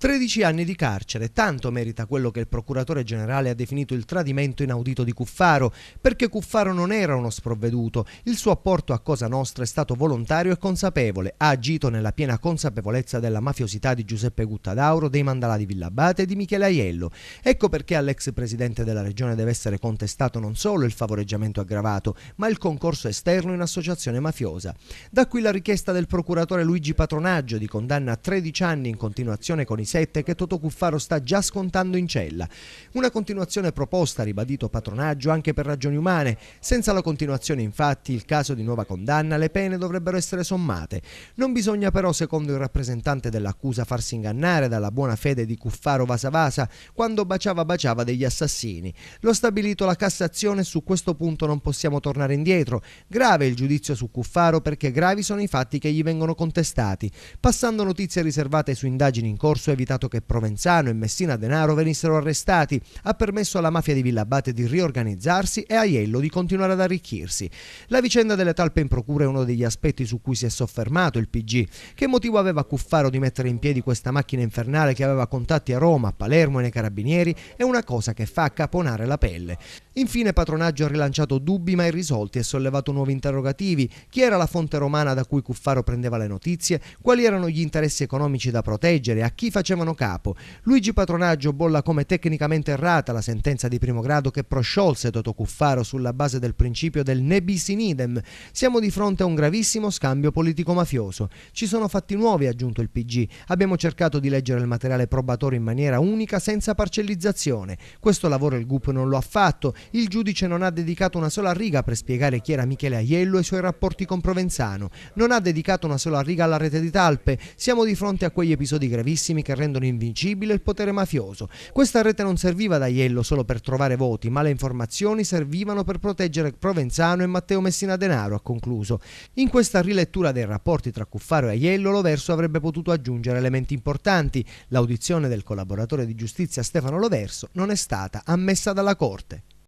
13 anni di carcere, tanto merita quello che il procuratore generale ha definito il tradimento inaudito di Cuffaro, perché Cuffaro non era uno sprovveduto, il suo apporto a Cosa Nostra è stato volontario e consapevole, ha agito nella piena consapevolezza della mafiosità di Giuseppe Guttadauro, dei Mandalà di Villabate e di Michele Aiello. Ecco perché all'ex presidente della regione deve essere contestato non solo il favoreggiamento aggravato, ma il concorso esterno in associazione mafiosa. Da qui la richiesta del procuratore Luigi Patronaggio di condanna a 13 anni in continuazione con i 7 che Totò Cuffaro sta già scontando in cella. Una continuazione proposta, ribadito Patronaggio, anche per ragioni umane. Senza la continuazione, infatti, il caso di nuova condanna, le pene dovrebbero essere sommate. Non bisogna però, secondo il rappresentante dell'accusa, farsi ingannare dalla buona fede di Cuffaro Vasa Vasa quando baciava degli assassini. Lo stabilito la Cassazione e su questo punto non possiamo tornare indietro. Grave il giudizio su Cuffaro perché gravi sono i fatti che gli vengono contestati. Passando notizie riservate su indagini in corso, ha evitato che Provenzano e Messina Denaro venissero arrestati, ha permesso alla mafia di Villabate di riorganizzarsi e a Aiello di continuare ad arricchirsi. La vicenda delle talpe in procura è uno degli aspetti su cui si è soffermato il PG. Che motivo aveva Cuffaro di mettere in piedi questa macchina infernale che aveva contatti a Roma, a Palermo e nei Carabinieri è una cosa che fa accaponare la pelle. Infine Patronaggio ha rilanciato dubbi mai risolti e sollevato nuovi interrogativi. Chi era la fonte romana da cui Cuffaro prendeva le notizie? Quali erano gli interessi economici da proteggere? A chi facevano capo? Luigi Patronaggio bolla come tecnicamente errata la sentenza di primo grado che prosciolse Totò Cuffaro sulla base del principio del ne bis in idem. Siamo di fronte a un gravissimo scambio politico-mafioso. Ci sono fatti nuovi, ha aggiunto il PG. Abbiamo cercato di leggere il materiale probatorio in maniera unica, senza parcellizzazione. Questo lavoro il GUP non lo ha fatto. Il giudice non ha dedicato una sola riga per spiegare chi era Michele Aiello e i suoi rapporti con Provenzano. Non ha dedicato una sola riga alla rete di talpe. Siamo di fronte a quegli episodi gravissimi che rendono invincibile il potere mafioso. Questa rete non serviva ad Aiello solo per trovare voti, ma le informazioni servivano per proteggere Provenzano e Matteo Messina Denaro, ha concluso. In questa rilettura dei rapporti tra Cuffaro e Aiello, Loverso avrebbe potuto aggiungere elementi importanti. L'audizione del collaboratore di giustizia Stefano Loverso non è stata ammessa dalla Corte.